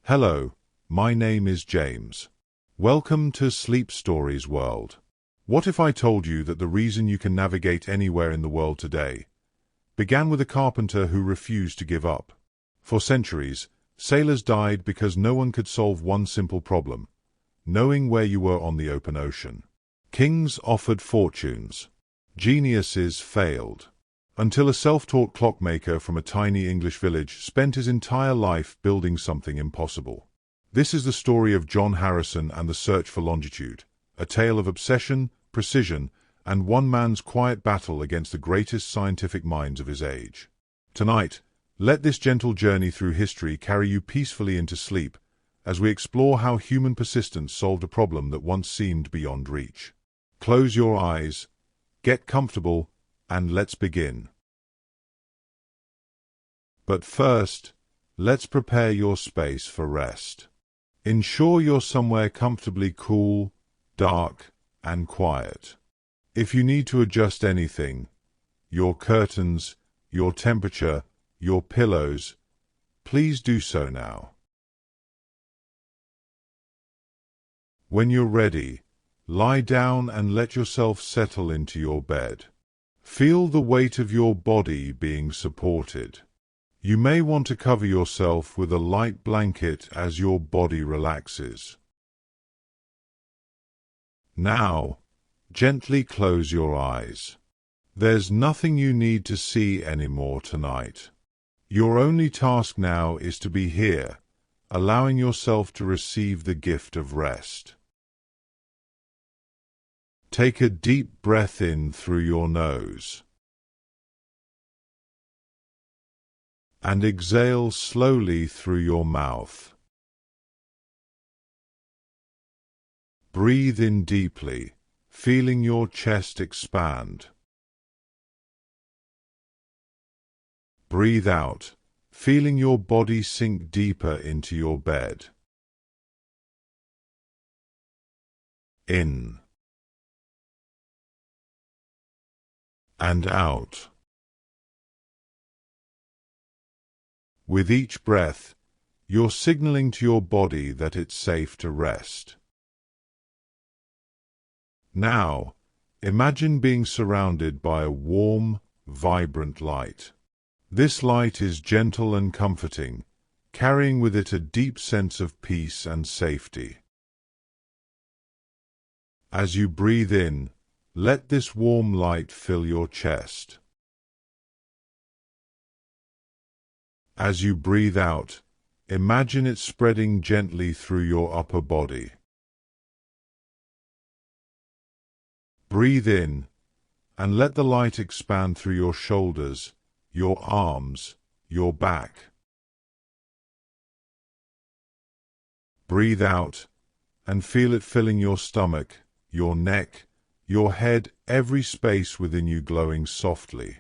Hello, my name is James. Welcome to Sleep Stories World. What if I told you that the reason you can navigate anywhere in the world today began with a carpenter who refused to give up? For centuries, sailors died because no one could solve one simple problem: knowing where you were on the open ocean. Kings offered fortunes. Geniuses failed. Until a self-taught clockmaker from a tiny English village spent his entire life building something impossible. This is the story of John Harrison and the search for longitude, a tale of obsession, precision, and one man's quiet battle against the greatest scientific minds of his age. Tonight, let this gentle journey through history carry you peacefully into sleep as we explore how human persistence solved a problem that once seemed beyond reach. Close your eyes, get comfortable, and let's begin. But first, let's prepare your space for rest. Ensure you're somewhere comfortably cool, dark, and quiet. If you need to adjust anything, your curtains, your temperature, your pillows, please do so now. When you're ready, lie down and let yourself settle into your bed. Feel the weight of your body being supported. You may want to cover yourself with a light blanket as your body relaxes. Now, gently close your eyes. There's nothing you need to see anymore tonight. Your only task now is to be here, allowing yourself to receive the gift of rest. Take a deep breath in through your nose and exhale slowly through your mouth. Breathe in deeply, feeling your chest expand. Breathe out, feeling your body sink deeper into your bed. In and out. With each breath, you're signaling to your body that it's safe to rest. Now, imagine being surrounded by a warm, vibrant light. This light is gentle and comforting, carrying with it a deep sense of peace and safety. As you breathe in, let this warm light fill your chest. As you breathe out, imagine it spreading gently through your upper body. Breathe in, and let the light expand through your shoulders, your arms, your back. Breathe out, and feel it filling your stomach, your neck, your head, every space within you glowing softly.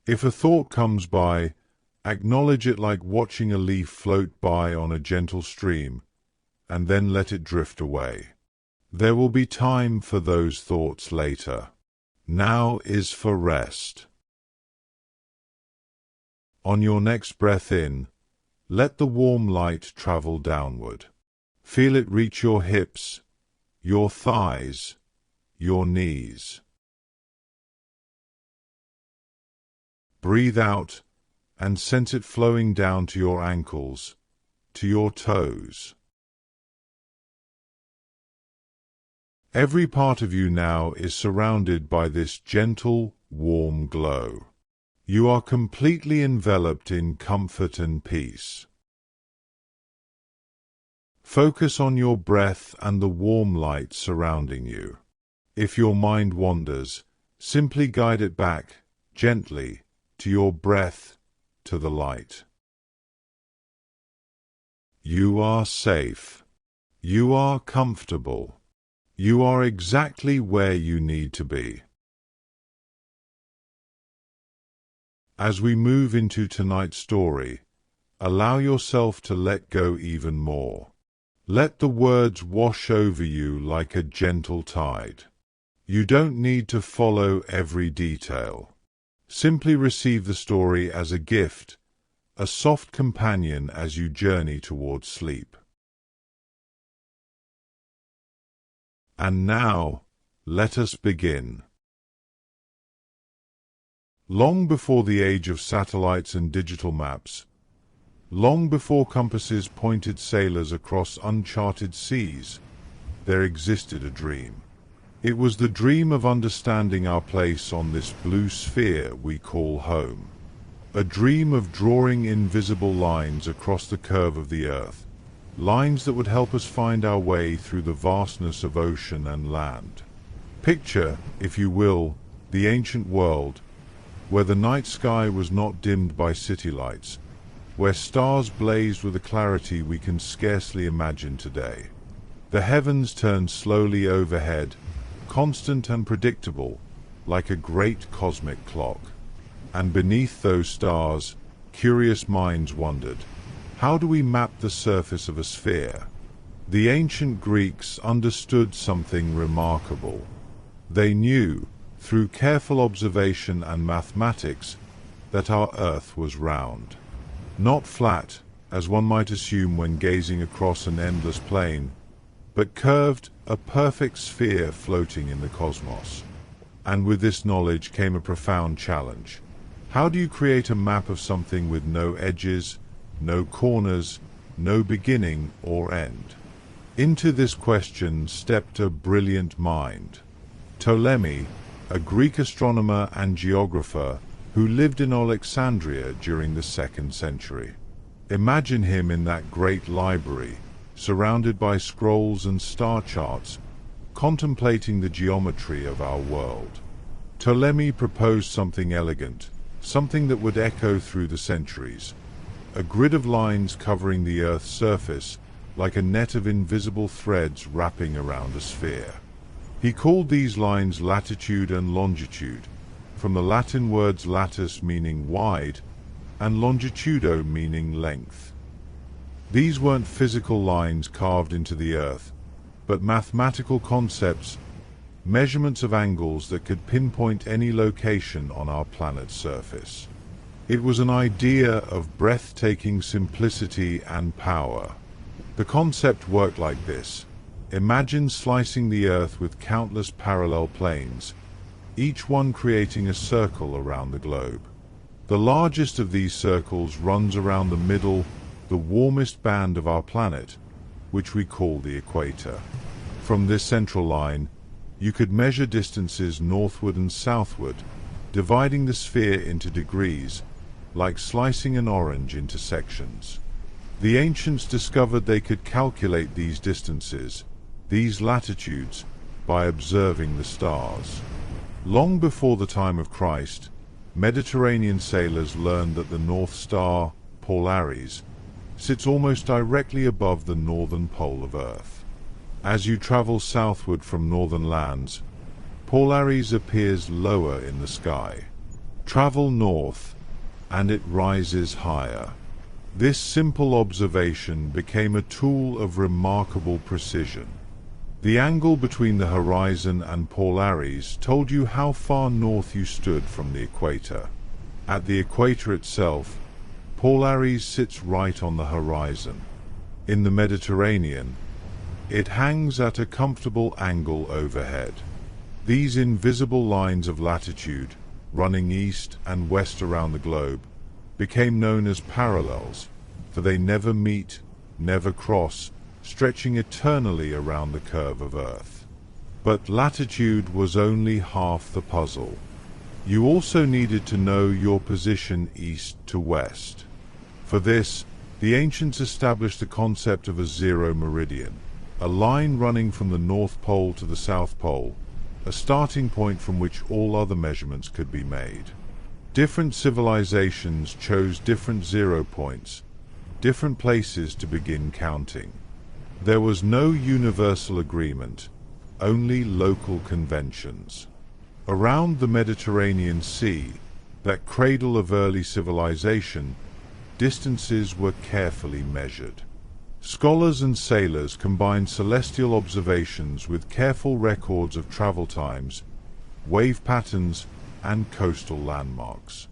If a thought comes by, acknowledge it like watching a leaf float by on a gentle stream, and then let it drift away. There will be time for those thoughts later. Now is for rest. On your next breath in, let the warm light travel downward. Feel it reach your hips, your thighs, your knees. Breathe out and sense it flowing down to your ankles, to your toes. Every part of you now is surrounded by this gentle, warm glow. You are completely enveloped in comfort and peace. Focus on your breath and the warm light surrounding you. If your mind wanders, simply guide it back, gently, to your breath, to the light. You are safe. You are comfortable. You are exactly where you need to be. As we move into tonight's story, allow yourself to let go even more. Let the words wash over you like a gentle tide. You don't need to follow every detail. Simply receive the story as a gift, a soft companion as you journey towards sleep. And now, let us begin. Long before the age of satellites and digital maps, long before compasses pointed sailors across uncharted seas, there existed a dream. It was the dream of understanding our place on this blue sphere we call home. A dream of drawing invisible lines across the curve of the earth, lines that would help us find our way through the vastness of ocean and land. Picture, if you will, the ancient world, where the night sky was not dimmed by city lights, where stars blazed with a clarity we can scarcely imagine today. The heavens turned slowly overhead, constant and predictable, like a great cosmic clock. And beneath those stars, curious minds wondered, how do we map the surface of a sphere? The ancient Greeks understood something remarkable. They knew, through careful observation and mathematics, that our Earth was round. Not flat, as one might assume when gazing across an endless plain, but curved, a perfect sphere floating in the cosmos. And with this knowledge came a profound challenge. How do you create a map of something with no edges, no corners, no beginning or end? Into this question stepped a brilliant mind. Ptolemy, a Greek astronomer and geographer who lived in Alexandria during the 2nd century. Imagine him in that great library, surrounded by scrolls and star charts, contemplating the geometry of our world. Ptolemy proposed something elegant, something that would echo through the centuries. A grid of lines covering the Earth's surface, like a net of invisible threads wrapping around a sphere. He called these lines latitude and longitude, from the Latin words latus meaning wide, and longitudo meaning length. These weren't physical lines carved into the earth, but mathematical concepts, measurements of angles that could pinpoint any location on our planet's surface. It was an idea of breathtaking simplicity and power. The concept worked like this. Imagine slicing the earth with countless parallel planes, each one creating a circle around the globe. The largest of these circles runs around the middle, the warmest band of our planet, which we call the equator. From this central line, you could measure distances northward and southward, dividing the sphere into degrees, like slicing an orange into sections. The ancients discovered they could calculate these distances, these latitudes, by observing the stars. Long before the time of Christ, Mediterranean sailors learned that the North Star, Polaris, sits almost directly above the northern pole of Earth. As you travel southward from northern lands, Polaris appears lower in the sky. Travel north, and it rises higher. This simple observation became a tool of remarkable precision. The angle between the horizon and Polaris told you how far north you stood from the equator. At the equator itself, Polaris sits right on the horizon. In the Mediterranean, it hangs at a comfortable angle overhead. These invisible lines of latitude, running east and west around the globe, became known as parallels, for they never meet, never cross, stretching eternally around the curve of Earth. But latitude was only half the puzzle. You also needed to know your position east to west. For this, the ancients established the concept of a zero meridian, a line running from the North Pole to the South Pole, a starting point from which all other measurements could be made. Different civilizations chose different zero points, different places to begin counting. There was no universal agreement, only local conventions. Around the Mediterranean Sea, that cradle of early civilization, distances were carefully measured. Scholars and sailors combined celestial observations with careful records of travel times, wave patterns, and coastal landmarks.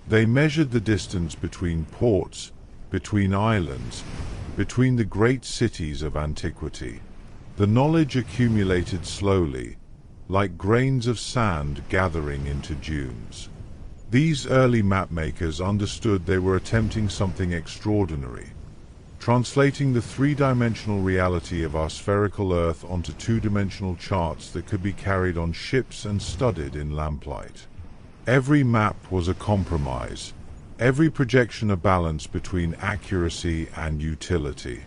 They measured the distance between ports, between islands, between the great cities of antiquity. The knowledge accumulated slowly, like grains of sand gathering into dunes. These early mapmakers understood they were attempting something extraordinary, translating the three-dimensional reality of our spherical Earth onto two-dimensional charts that could be carried on ships and studied in lamplight. Every map was a compromise, every projection a balance between accuracy and utility.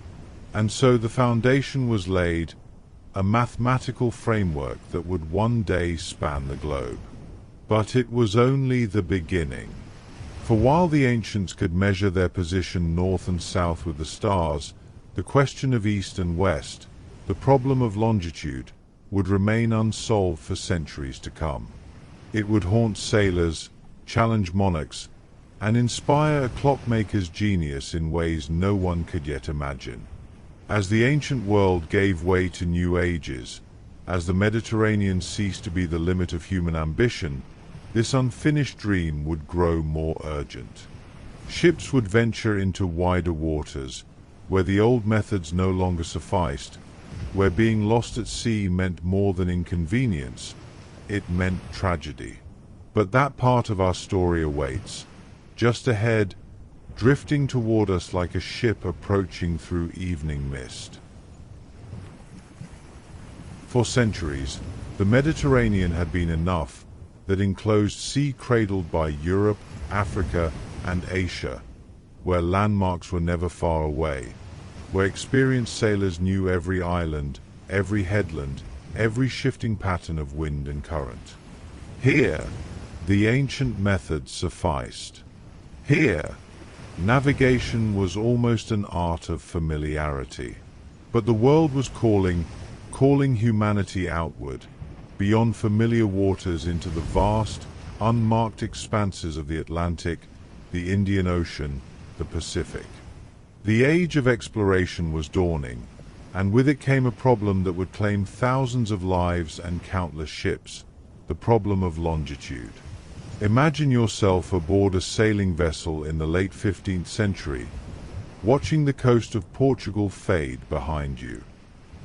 And so the foundation was laid, a mathematical framework that would one day span the globe. But it was only the beginning. For while the ancients could measure their position north and south with the stars, the question of east and west, the problem of longitude, would remain unsolved for centuries to come. It would haunt sailors, challenge monarchs, and inspire a clockmaker's genius in ways no one could yet imagine. As the ancient world gave way to new ages, as the Mediterranean ceased to be the limit of human ambition, this unfinished dream would grow more urgent. Ships would venture into wider waters, where the old methods no longer sufficed, where being lost at sea meant more than inconvenience, it meant tragedy. But that part of our story awaits, just ahead, drifting toward us like a ship approaching through evening mist. For centuries, the Mediterranean had been enough, that enclosed sea cradled by Europe, Africa, and Asia, where landmarks were never far away, where experienced sailors knew every island, every headland, every shifting pattern of wind and current. Here, the ancient methods sufficed. Here, navigation was almost an art of familiarity. But the world was calling humanity outward, beyond familiar waters into the vast, unmarked expanses of the Atlantic, the Indian Ocean, the Pacific. The age of exploration was dawning, and with it came a problem that would claim thousands of lives and countless ships, the problem of longitude. Imagine yourself aboard a sailing vessel in the late 15th century, watching the coast of Portugal fade behind you.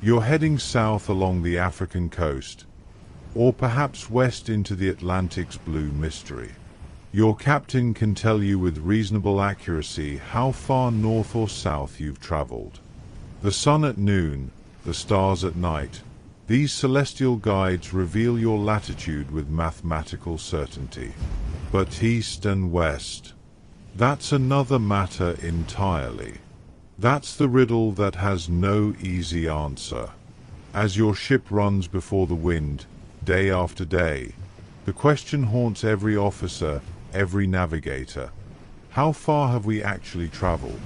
You're heading south along the African coast, or perhaps west into the Atlantic's blue mystery. Your captain can tell you with reasonable accuracy how far north or south you've traveled. The sun at noon, the stars at night, these celestial guides reveal your latitude with mathematical certainty. But east and west, that's another matter entirely. That's the riddle that has no easy answer. As your ship runs before the wind, day after day, the question haunts every officer, every navigator. How far have we actually traveled?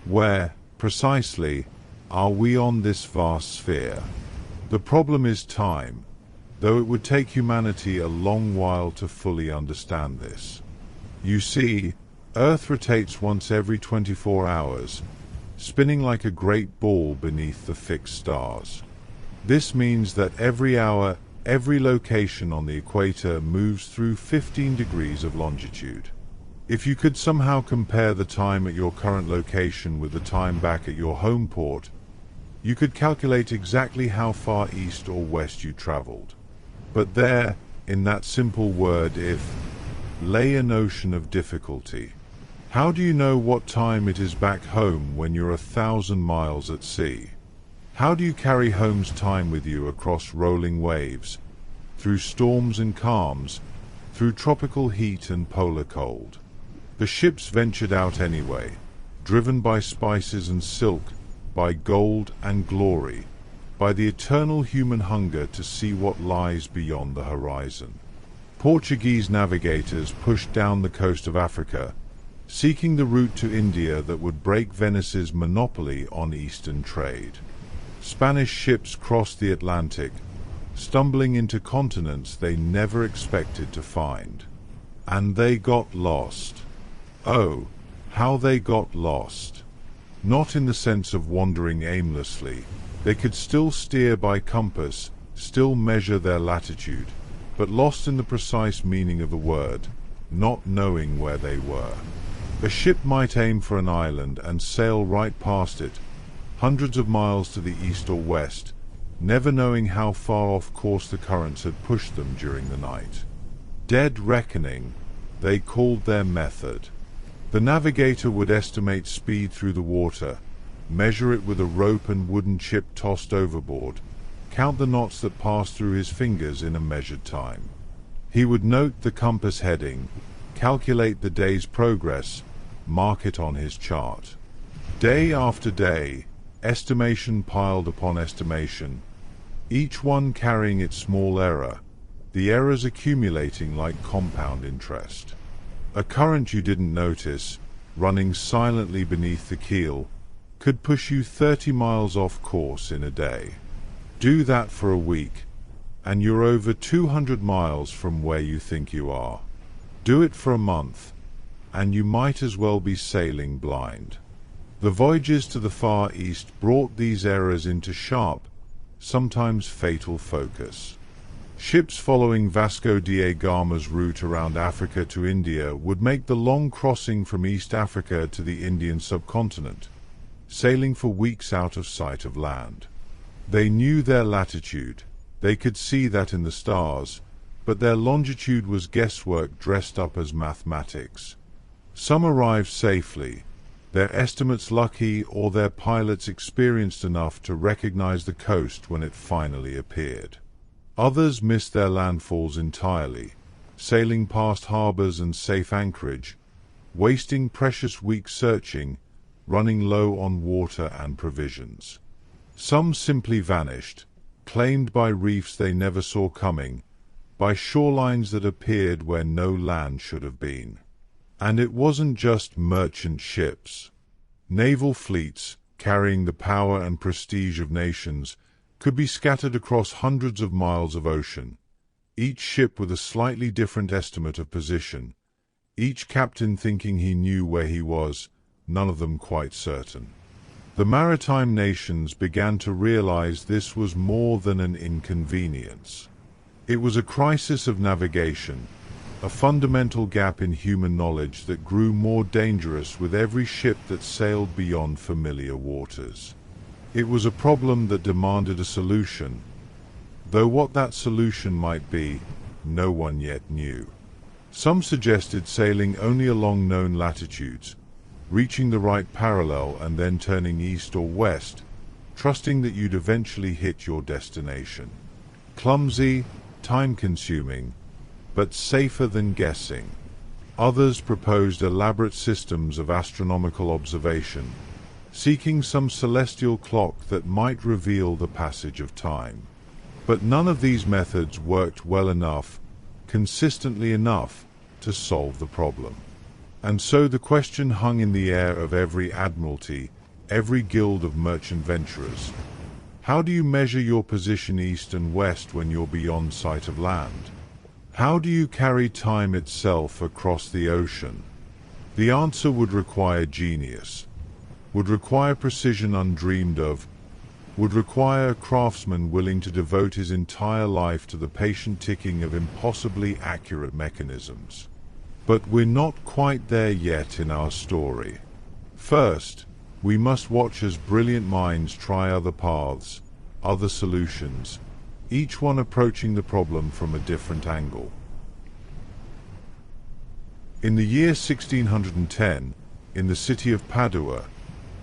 Where, precisely, are we on this vast sphere? The problem is time, though it would take humanity a long while to fully understand this. You see, Earth rotates once every 24 hours, spinning like a great ball beneath the fixed stars. This means that every hour, every location on the equator moves through 15 degrees of longitude. If you could somehow compare the time at your current location with the time back at your home port, you could calculate exactly how far east or west you traveled. But there, in that simple word "if," lay an ocean of difficulty. How do you know what time it is back home when you're 1,000 miles at sea? How do you carry home's time with you across rolling waves, through storms and calms, through tropical heat and polar cold? The ships ventured out anyway, driven by spices and silk, by gold and glory, by the eternal human hunger to see what lies beyond the horizon. Portuguese navigators pushed down the coast of Africa, seeking the route to India that would break Venice's monopoly on eastern trade. Spanish ships crossed the Atlantic, stumbling into continents they never expected to find. And they got lost. Oh, how they got lost. Not in the sense of wandering aimlessly. They could still steer by compass, still measure their latitude, but lost in the precise meaning of the word. not knowing where they were. A ship might aim for an island and sail right past it, hundreds of miles to the east or west, never knowing how far off course the currents had pushed them during the night. Dead reckoning, they called their method. The navigator would estimate speed through the water, measure it with a rope and wooden chip tossed overboard, count the knots that passed through his fingers in a measured time. He would note the compass heading, calculate the day's progress, mark it on his chart. Day after day, estimation piled upon estimation, each one carrying its small error, the errors accumulating like compound interest. A current you didn't notice, running silently beneath the keel, could push you 30 miles off course in a day. Do that for a week, and you're over 200 miles from where you think you are. Do it for a month, and you might as well be sailing blind. The voyages to the Far East brought these errors into sharp, sometimes fatal focus. Ships following Vasco da Gama's route around Africa to India would make the long crossing from East Africa to the Indian subcontinent, sailing for weeks out of sight of land. They knew their latitude, they could see that in the stars, but their longitude was guesswork dressed up as mathematics. Some arrived safely, their estimates lucky, or their pilots experienced enough to recognize the coast when it finally appeared. Others missed their landfalls entirely, sailing past harbors and safe anchorage, wasting precious weeks searching, running low on water and provisions. Some simply vanished, claimed by reefs they never saw coming, by shorelines that appeared where no land should have been. And it wasn't just merchant ships. Naval fleets, carrying the power and prestige of nations, could be scattered across hundreds of miles of ocean, each ship with a slightly different estimate of position, each captain thinking he knew where he was, none of them quite certain. The maritime nations began to realize this was more than an inconvenience. It was a crisis of navigation, a fundamental gap in human knowledge that grew more dangerous with every ship that sailed beyond familiar waters. It was a problem that demanded a solution, though what that solution might be, no one yet knew. Some suggested sailing only along known latitudes, reaching the right parallel and then turning east or west, trusting that you'd eventually hit your destination. Clumsy, time-consuming, but safer than guessing. Others proposed elaborate systems of astronomical observation, seeking some celestial clock that might reveal the passage of time. But none of these methods worked well enough, consistently enough, to solve the problem. And so the question hung in the air of every admiralty, every guild of merchant venturers. How do you measure your position east and west when you're beyond sight of land? How do you carry time itself across the ocean? The answer would require genius, would require precision undreamed of, would require a craftsman willing to devote his entire life to the patient ticking of impossibly accurate mechanisms. But we're not quite there yet in our story. First, we must watch as brilliant minds try other paths, other solutions, each one approaching the problem from a different angle. In the year 1610, in the city of Padua,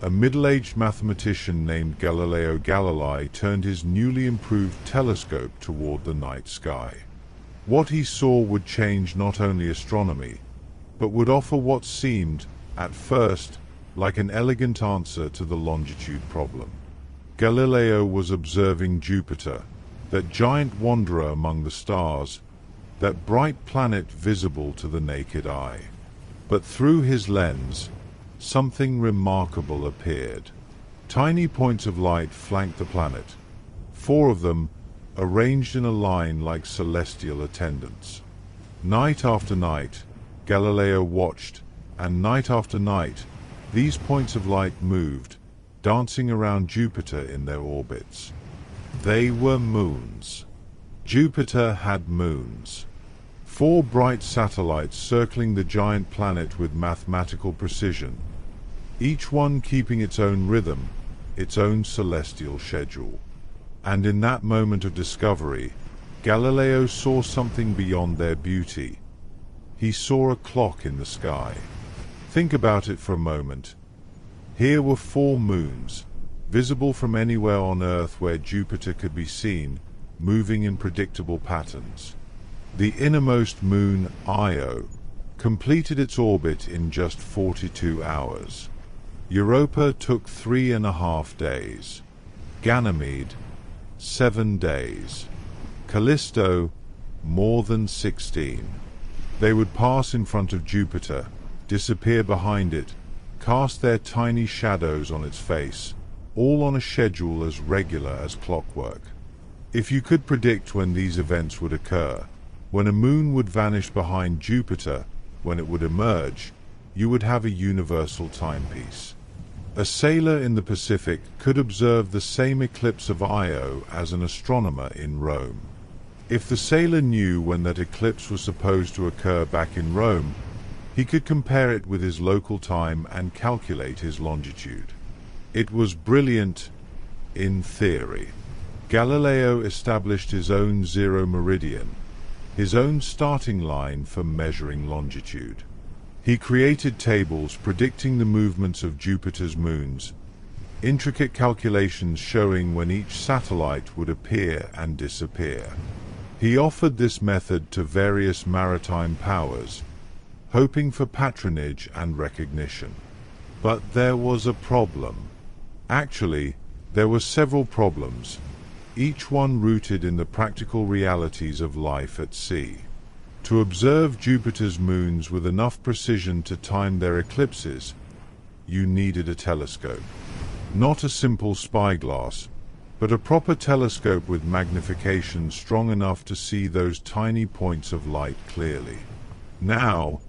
a middle-aged mathematician named Galileo Galilei turned his newly improved telescope toward the night sky. What he saw would change not only astronomy, but would offer what seemed, at first, like an elegant answer to the longitude problem. Galileo was observing Jupiter, that giant wanderer among the stars, that bright planet visible to the naked eye. But through his lens, something remarkable appeared. Tiny points of light flanked the planet, 4 of them arranged in a line like celestial attendants. Night after night, Galileo watched, and night after night, these points of light moved, dancing around Jupiter in their orbits. They were moons. Jupiter had moons. 4 bright satellites circling the giant planet with mathematical precision, each one keeping its own rhythm, its own celestial schedule. And in that moment of discovery, Galileo saw something beyond their beauty. He saw a clock in the sky. Think about it for a moment. Here were 4 moons, visible from anywhere on Earth where Jupiter could be seen, moving in predictable patterns. The innermost moon, Io, completed its orbit in just 42 hours. Europa took 3.5 days. Ganymede, 7 days. Callisto, more than 16. They would pass in front of Jupiter, disappear behind it, cast their tiny shadows on its face, all on a schedule as regular as clockwork. If you could predict when these events would occur, when a moon would vanish behind Jupiter, when it would emerge, you would have a universal timepiece. A sailor in the Pacific could observe the same eclipse of Io as an astronomer in Rome. If the sailor knew when that eclipse was supposed to occur back in Rome, he could compare it with his local time and calculate his longitude. It was brilliant in theory. Galileo established his own zero meridian, his own starting line for measuring longitude. He created tables predicting the movements of Jupiter's moons, intricate calculations showing when each satellite would appear and disappear. He offered this method to various maritime powers, hoping for patronage and recognition. But there was a problem. Actually, there were several problems, each one rooted in the practical realities of life at sea. To observe Jupiter's moons with enough precision to time their eclipses, you needed a telescope. Not a simple spyglass, but a proper telescope with magnification strong enough to see those tiny points of light clearly. Now,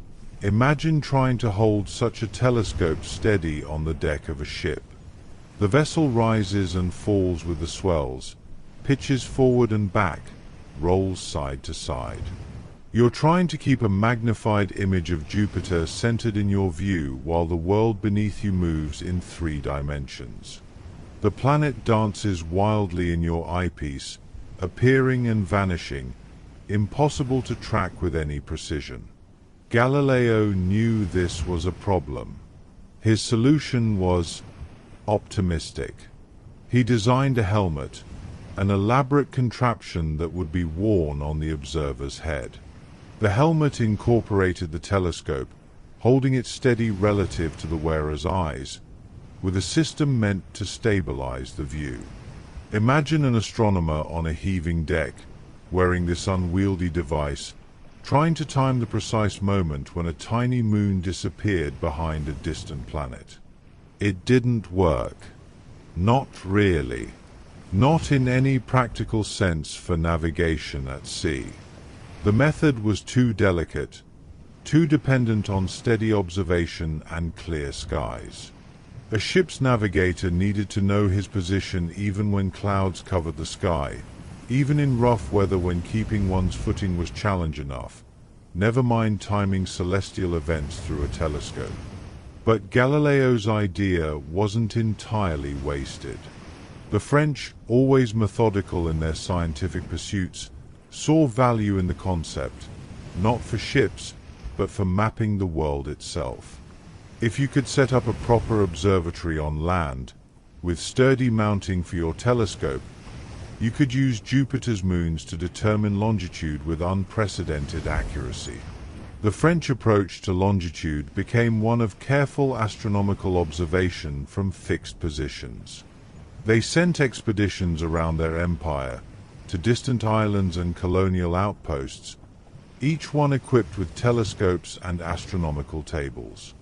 imagine trying to hold such a telescope steady on the deck of a ship. The vessel rises and falls with the swells, pitches forward and back, rolls side to side. You're trying to keep a magnified image of Jupiter centered in your view while the world beneath you moves in 3 dimensions. The planet dances wildly in your eyepiece, appearing and vanishing, impossible to track with any precision. Galileo knew this was a problem. His solution was optimistic. He designed a helmet, an elaborate contraption that would be worn on the observer's head. The helmet incorporated the telescope, holding it steady relative to the wearer's eyes, with a system meant to stabilize the view. Imagine an astronomer on a heaving deck, wearing this unwieldy device, trying to time the precise moment when a tiny moon disappeared behind a distant planet. It didn't work. Not really. Not in any practical sense for navigation at sea. The method was too delicate, too dependent on steady observation and clear skies. A ship's navigator needed to know his position even when clouds covered the sky, even in rough weather when keeping one's footing was challenge enough, never mind timing celestial events through a telescope. But Galileo's idea wasn't entirely wasted. The French, always methodical in their scientific pursuits, saw value in the concept, not for ships, but for mapping the world itself. If you could set up a proper observatory on land, with sturdy mounting for your telescope, you could use Jupiter's moons to determine longitude with unprecedented accuracy. The French approach to longitude became one of careful astronomical observation from fixed positions. They sent expeditions around their empire, to distant islands and colonial outposts, each one equipped with telescopes and astronomical tables.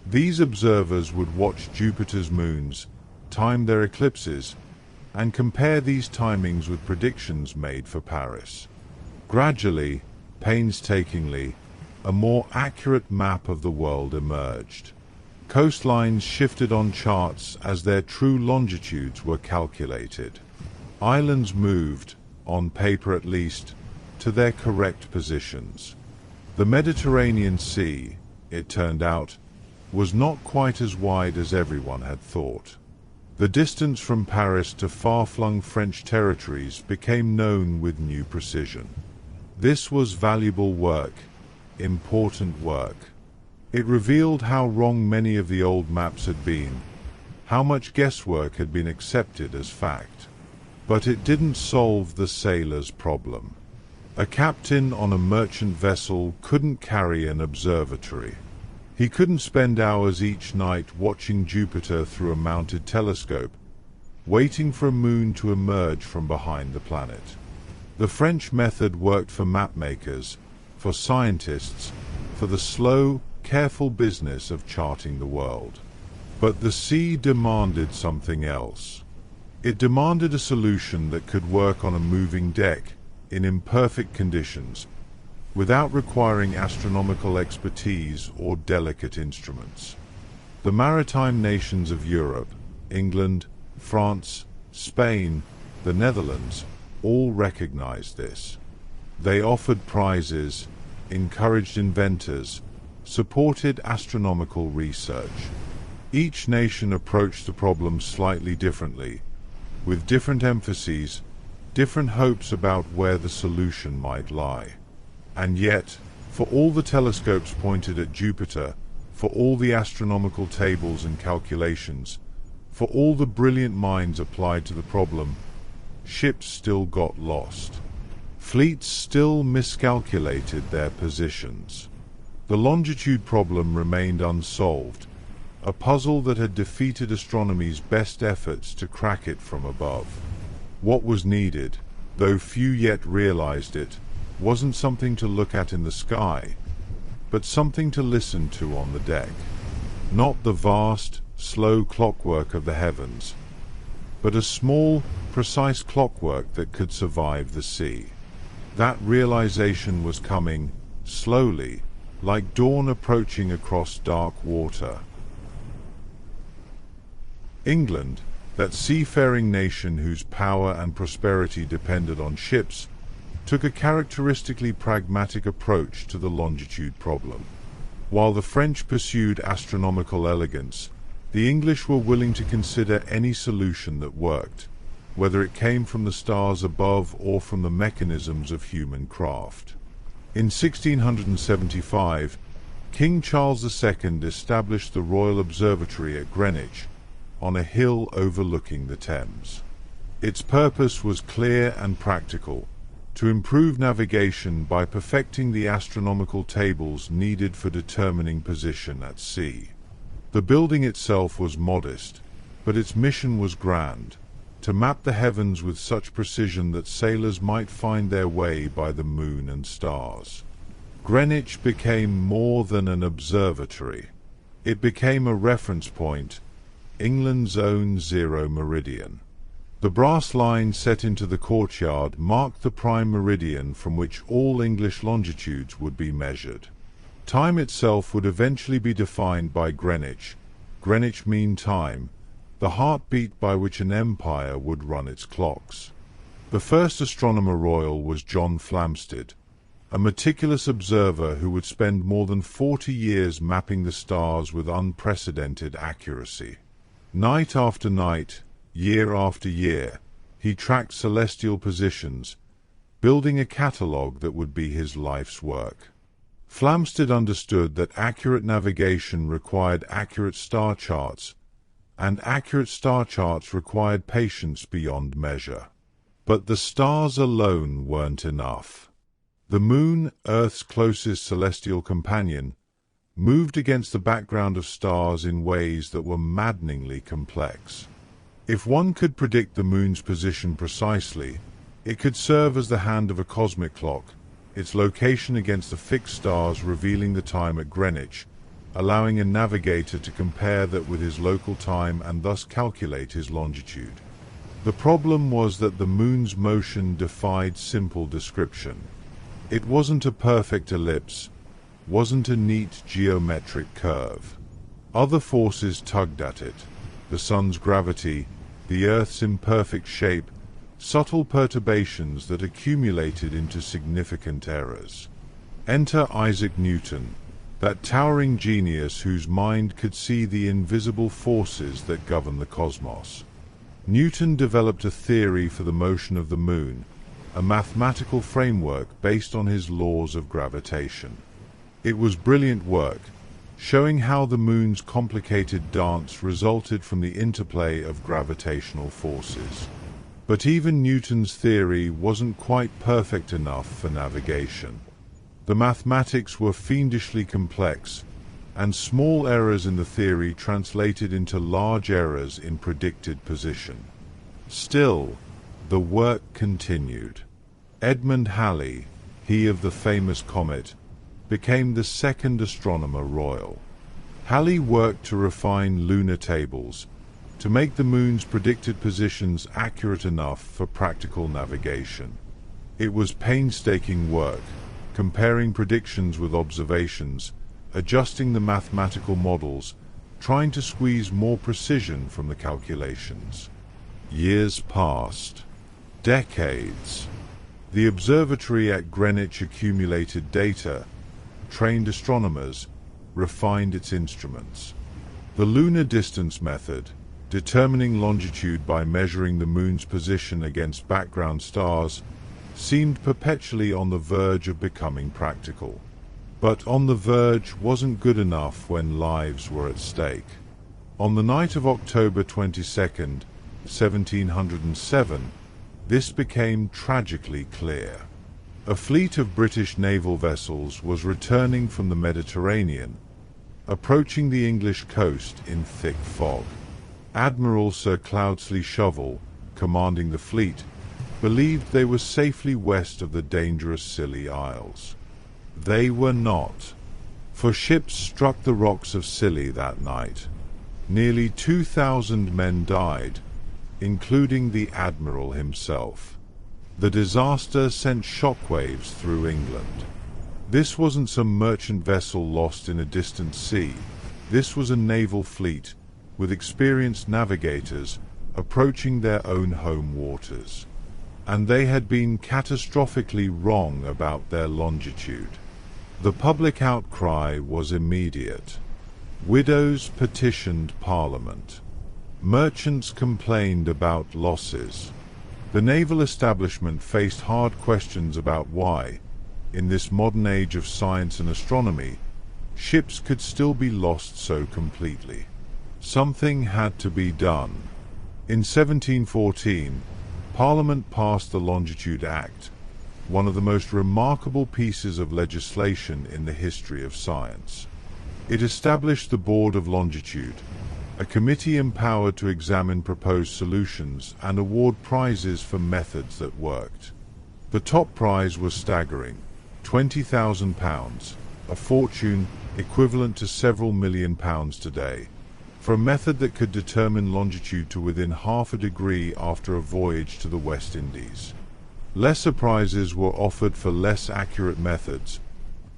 These observers would watch Jupiter's moons, time their eclipses, and compare these timings with predictions made for Paris. Gradually, painstakingly, a more accurate map of the world emerged. Coastlines shifted on charts as their true longitudes were calculated. Islands moved, on paper at least, to their correct positions. The Mediterranean Sea, it turned out, was not quite as wide as everyone had thought. The distance from Paris to far-flung French territories became known with new precision. This was valuable work, important work. It revealed how wrong many of the old maps had been, how much guesswork had been accepted as fact. But it didn't solve the sailor's problem. A captain on a merchant vessel couldn't carry an observatory. He couldn't spend hours each night watching Jupiter through a mounted telescope, waiting for a moon to emerge from behind the planet. The French method worked for mapmakers, for scientists, for the slow, careful business of charting the world. But the sea demanded something else. It demanded a solution that could work on a moving deck, in imperfect conditions, without requiring astronomical expertise or delicate instruments. The maritime nations of Europe, England, France, Spain, the Netherlands, all recognized this. They offered prizes, encouraged inventors, supported astronomical research. Each nation approached the problem slightly differently, with different emphases, different hopes about where the solution might lie. And yet, for all the telescopes pointed at Jupiter, for all the astronomical tables and calculations, for all the brilliant minds applied to the problem, ships still got lost. Fleets still miscalculated their positions. The longitude problem remained unsolved, a puzzle that had defeated astronomy's best efforts to crack it from above. What was needed, though few yet realized it, wasn't something to look at in the sky, but something to listen to on the deck. Not the vast, slow clockwork of the heavens, but a small, precise clockwork that could survive the sea. That realization was coming, slowly, like dawn approaching across dark water. England, that seafaring nation whose power and prosperity depended on ships, took a characteristically pragmatic approach to the longitude problem. While the French pursued astronomical elegance, the English were willing to consider any solution that worked, whether it came from the stars above or from the mechanisms of human craft. In 1675, King Charles II established the Royal Observatory at Greenwich, on a hill overlooking the Thames. Its purpose was clear and practical: to improve navigation by perfecting the astronomical tables needed for determining position at sea. The building itself was modest, but its mission was grand: to map the heavens with such precision that sailors might find their way by the moon and stars. Greenwich became more than an observatory. It became a reference point, England's own zero meridian. The brass line set into the courtyard marked the prime meridian from which all English longitudes would be measured. Time itself would eventually be defined by Greenwich, Greenwich Mean Time, the heartbeat by which an empire would run its clocks. The first astronomer royal was John Flamsteed, a meticulous observer who would spend more than 40 years mapping the stars with unprecedented accuracy. Night after night, year after year, he tracked celestial positions, building a catalogue that would be his life's work. Flamsteed understood that accurate navigation required accurate star charts, and accurate star charts required patience beyond measure. But the stars alone weren't enough. The moon, Earth's closest celestial companion, moved against the background of stars in ways that were maddeningly complex. If one could predict the moon's position precisely, it could serve as the hand of a cosmic clock, its location against the fixed stars revealing the time at Greenwich, allowing a navigator to compare that with his local time and thus calculate his longitude. The problem was that the moon's motion defied simple description. It wasn't a perfect ellipse, wasn't a neat geometric curve. Other forces tugged at it: the sun's gravity, the Earth's imperfect shape, subtle perturbations that accumulated into significant errors. Enter Isaac Newton, that towering genius whose mind could see the invisible forces that govern the cosmos. Newton developed a theory for the motion of the moon, a mathematical framework based on his laws of gravitation. It was brilliant work, showing how the moon's complicated dance resulted from the interplay of gravitational forces. But even Newton's theory wasn't quite perfect enough for navigation. The mathematics were fiendishly complex, and small errors in the theory translated into large errors in predicted position. Still, the work continued. Edmund Halley, he of the famous comet, became the second astronomer royal. Halley worked to refine lunar tables, to make the moon's predicted positions accurate enough for practical navigation. It was painstaking work, comparing predictions with observations, adjusting the mathematical models, trying to squeeze more precision from the calculations. Years passed. Decades. The observatory at Greenwich accumulated data, trained astronomers, refined its instruments. The lunar distance method, determining longitude by measuring the moon's position against background stars, seemed perpetually on the verge of becoming practical. But on the verge wasn't good enough when lives were at stake. On the night of October 22nd, 1707, this became tragically clear. A fleet of British naval vessels was returning from the Mediterranean, approaching the English coast in thick fog. Admiral Sir Cloudesley Shovel, commanding the fleet, believed they were safely west of the dangerous Scilly Isles. They were not, for ships struck the rocks of Scilly that night. Nearly 2,000 men died, including the Admiral himself. The disaster sent shockwaves through England. This wasn't some merchant vessel lost in a distant sea. This was a naval fleet, with experienced navigators, approaching their own home waters. And they had been catastrophically wrong about their longitude. The public outcry was immediate. Widows petitioned Parliament. Merchants complained about losses. The naval establishment faced hard questions about why, in this modern age of science and astronomy, ships could still be lost so completely. Something had to be done. In 1714, Parliament passed the Longitude Act, one of the most remarkable pieces of legislation in the history of science. It established the Board of Longitude, a committee empowered to examine proposed solutions and award prizes for methods that worked. The top prize was staggering, £20,000, a fortune equivalent to several £1,000,000 today, for a method that could determine longitude to within half a degree after a voyage to the West Indies. Lesser prizes were offered for less accurate methods,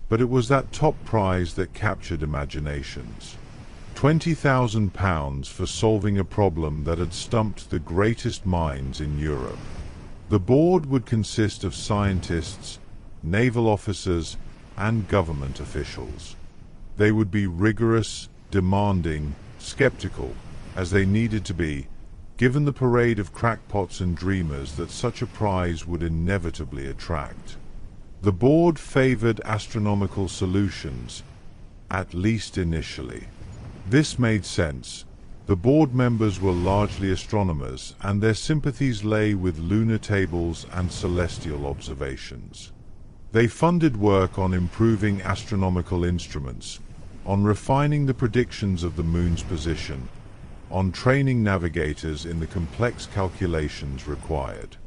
but it was that top prize that captured imaginations. £20,000 for solving a problem that had stumped the greatest minds in Europe. The board would consist of scientists, naval officers, and government officials. They would be rigorous, demanding, skeptical, as they needed to be, given the parade of crackpots and dreamers that such a prize would inevitably attract. The board favored astronomical solutions, at least initially. This made sense. The board members were largely astronomers, and their sympathies lay with lunar tables and celestial observations. They funded work on improving astronomical instruments, on refining the predictions of the moon's position, on training navigators in the complex calculations required.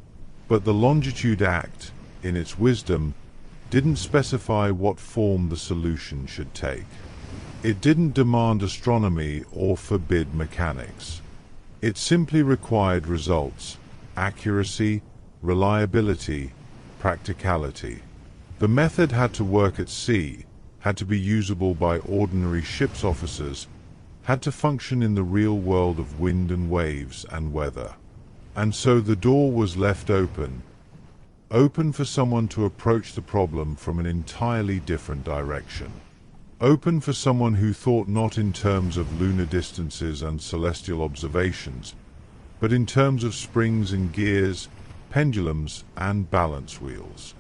But the Longitude Act, in its wisdom, didn't specify what form the solution should take. It didn't demand astronomy or forbid mechanics. It simply required results, accuracy, reliability, practicality. The method had to work at sea, had to be usable by ordinary ship's officers, had to function in the real world of wind and waves and weather. And so the door was left open open for someone to approach the problem from an entirely different direction. Open for someone who thought not in terms of lunar distances and celestial observations, but in terms of springs and gears, pendulums and balance wheels.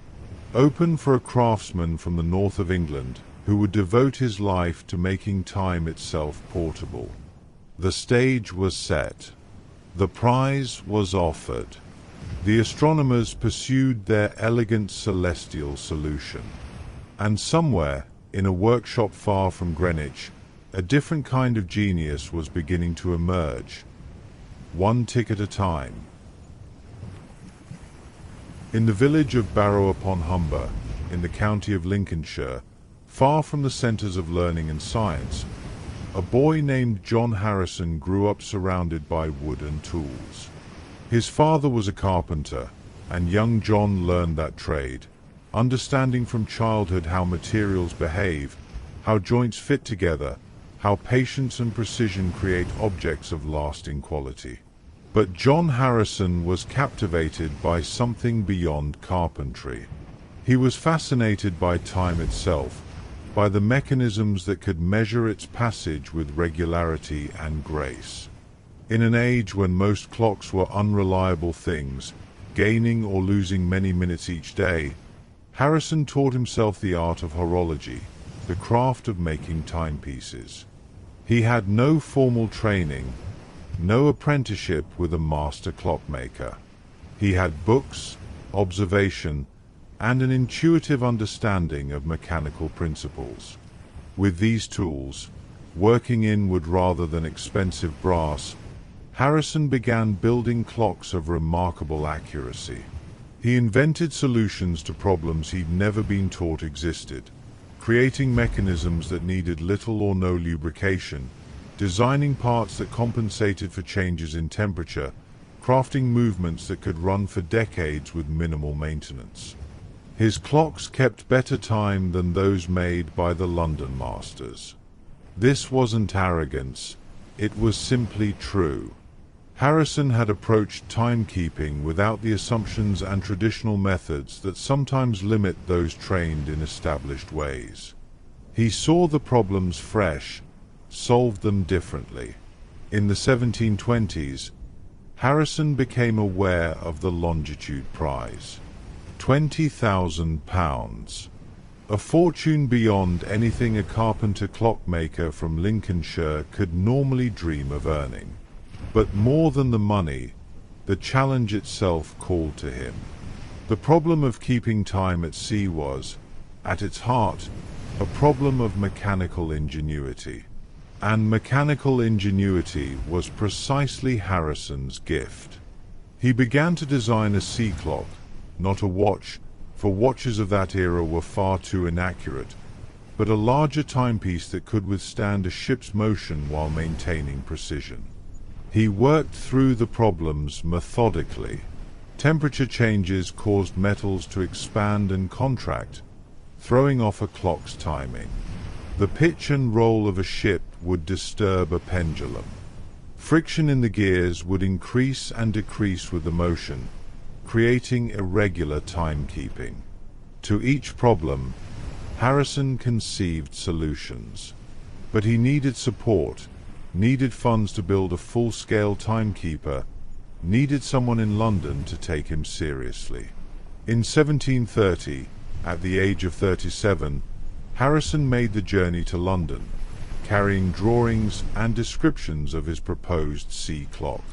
Open for a craftsman from the north of England who would devote his life to making time itself portable. The stage was set. The prize was offered. The astronomers pursued their elegant celestial solution. And somewhere, in a workshop far from Greenwich, a different kind of genius was beginning to emerge, one tick at a time. In the village of Barrow-upon-Humber, in the county of Lincolnshire, far from the centres of learning and science, a boy named John Harrison grew up surrounded by wood and tools. His father was a carpenter, and young John learned that trade, understanding from childhood how materials behave, how joints fit together, how patience and precision create objects of lasting quality. But John Harrison was captivated by something beyond carpentry. He was fascinated by time itself, by the mechanisms that could measure its passage with regularity and grace. In an age when most clocks were unreliable things, gaining or losing many minutes each day, Harrison taught himself the art of horology, the craft of making timepieces. He had no formal training, no apprenticeship with a master clockmaker. He had books, observation, and an intuitive understanding of mechanical principles. With these tools, working in wood rather than expensive brass, Harrison began building clocks of remarkable accuracy. He invented solutions to problems he'd never been taught existed, creating mechanisms that needed little or no lubrication, designing parts that compensated for changes in temperature, crafting movements that could run for decades with minimal maintenance. His clocks kept better time than those made by the London masters. This wasn't arrogance, it was simply true. Harrison had approached timekeeping without the assumptions and traditional methods that sometimes limit those trained in established ways. He saw the problems fresh, solved them differently. In the 1720s, Harrison became aware of the Longitude prize. £20,000. A fortune beyond anything a carpenter clockmaker from Lincolnshire could normally dream of earning. But more than the money, the challenge itself called to him. The problem of keeping time at sea was, at its heart, a problem of mechanical ingenuity. And mechanical ingenuity was precisely Harrison's gift. He began to design a sea clock, not a watch, for watches of that era were far too inaccurate, but a larger timepiece that could withstand a ship's motion while maintaining precision. He worked through the problems methodically. Temperature changes caused metals to expand and contract, throwing off a clock's timing. The pitch and roll of a ship would disturb a pendulum. Friction in the gears would increase and decrease with the motion, creating irregular timekeeping. To each problem, Harrison conceived solutions. But he needed support, needed funds to build a full-scale timekeeper, needed someone in London to take him seriously. In 1730, at the age of 37, Harrison made the journey to London, carrying drawings and descriptions of his proposed sea clock.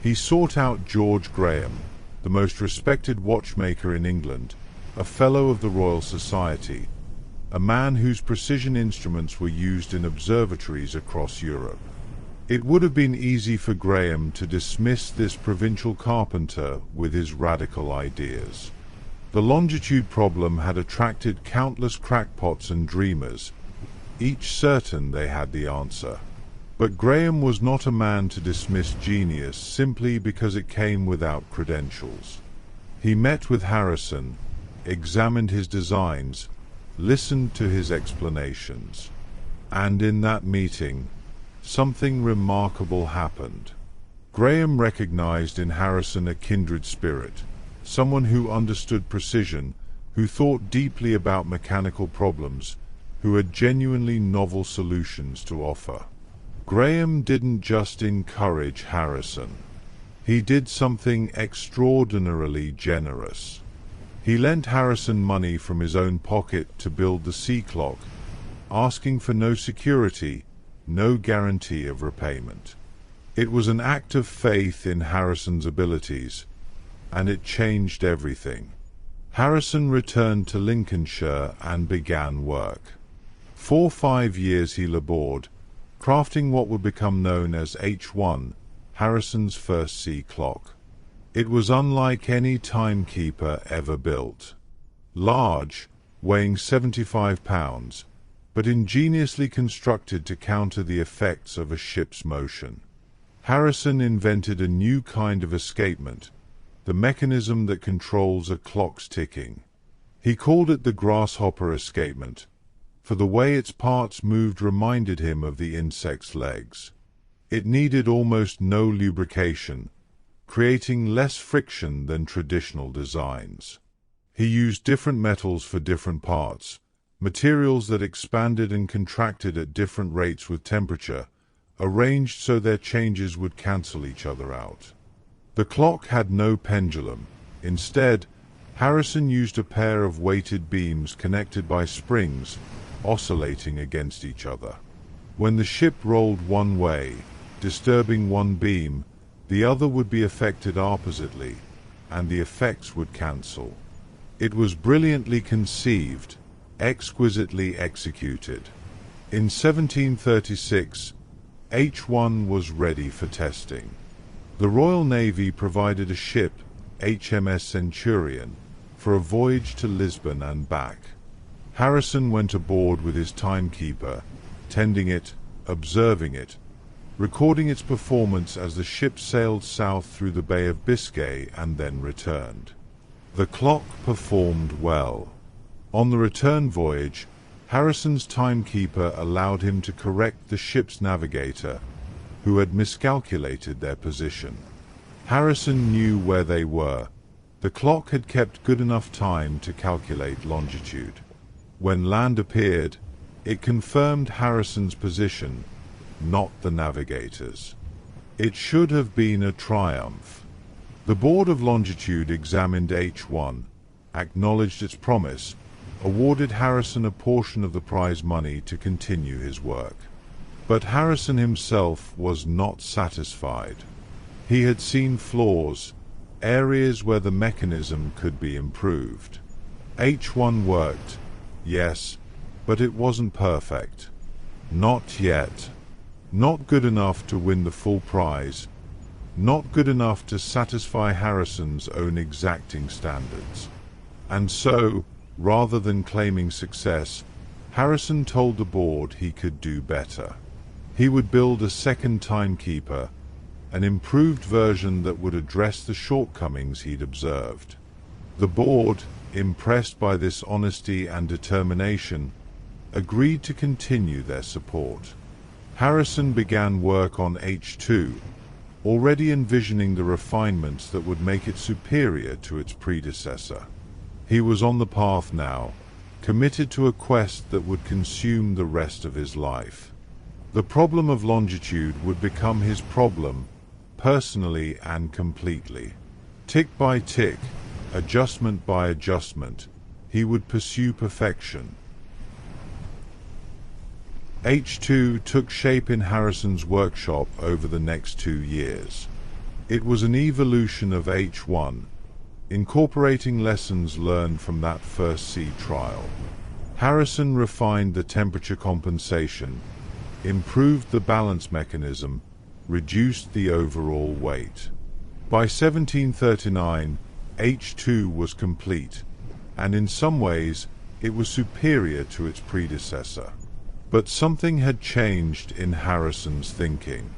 He sought out George Graham, the most respected watchmaker in England, a Fellow of the Royal Society, a man whose precision instruments were used in observatories across Europe. It would have been easy for Graham to dismiss this provincial carpenter with his radical ideas. The longitude problem had attracted countless crackpots and dreamers, each certain they had the answer. But Graham was not a man to dismiss genius simply because it came without credentials. He met with Harrison, examined his designs, listened to his explanations. And in that meeting, something remarkable happened. Graham recognized in Harrison a kindred spirit, someone who understood precision, who thought deeply about mechanical problems, who had genuinely novel solutions to offer. Graham didn't just encourage Harrison. He did something extraordinarily generous. He lent Harrison money from his own pocket to build the sea clock, asking for no security, no guarantee of repayment. It was an act of faith in Harrison's abilities, and it changed everything. Harrison returned to Lincolnshire and began work. For 5 years he labored, crafting what would become known as H1, Harrison's first sea clock. It was unlike any timekeeper ever built. Large, weighing 75 pounds, but ingeniously constructed to counter the effects of a ship's motion. Harrison invented a new kind of escapement, the mechanism that controls a clock's ticking. He called it the grasshopper escapement, for the way its parts moved reminded him of the insect's legs. It needed almost no lubrication, creating less friction than traditional designs. He used different metals for different parts, materials that expanded and contracted at different rates with temperature, arranged so their changes would cancel each other out. The clock had no pendulum. Instead, Harrison used a pair of weighted beams connected by springs, oscillating against each other. When the ship rolled one way, disturbing one beam, the other would be affected oppositely, and the effects would cancel. It was brilliantly conceived, exquisitely executed. In 1736, H1 was ready for testing. The Royal Navy provided a ship, HMS Centurion, for a voyage to Lisbon and back. Harrison went aboard with his timekeeper, tending it, observing it, recording its performance as the ship sailed south through the Bay of Biscay and then returned. The clock performed well. On the return voyage, Harrison's timekeeper allowed him to correct the ship's navigator, who had miscalculated their position. Harrison knew where they were. The clock had kept good enough time to calculate longitude. When land appeared, it confirmed Harrison's position, not the navigator's. It should have been a triumph. The Board of Longitude examined H1, acknowledged its promise, awarded Harrison a portion of the prize money to continue his work. But Harrison himself was not satisfied. He had seen flaws, areas where the mechanism could be improved. H1 worked, yes, but it wasn't perfect. Not yet. Not good enough to win the full prize. Not good enough to satisfy Harrison's own exacting standards. And so, rather than claiming success, Harrison told the board he could do better. He would build a second timekeeper, an improved version that would address the shortcomings he'd observed. The board, impressed by this honesty and determination, agreed to continue their support. Harrison began work on H2, already envisioning the refinements that would make it superior to its predecessor. He was on the path now, committed to a quest that would consume the rest of his life. The problem of longitude would become his problem, personally and completely. Tick by tick, adjustment by adjustment, he would pursue perfection. H2 took shape in Harrison's workshop over the next 2 years. It was an evolution of H1, incorporating lessons learned from that first sea trial. Harrison refined the temperature compensation, improved the balance mechanism, reduced the overall weight. By 1739, H2 was complete, and in some ways it was superior to its predecessor. But something had changed in Harrison's thinking.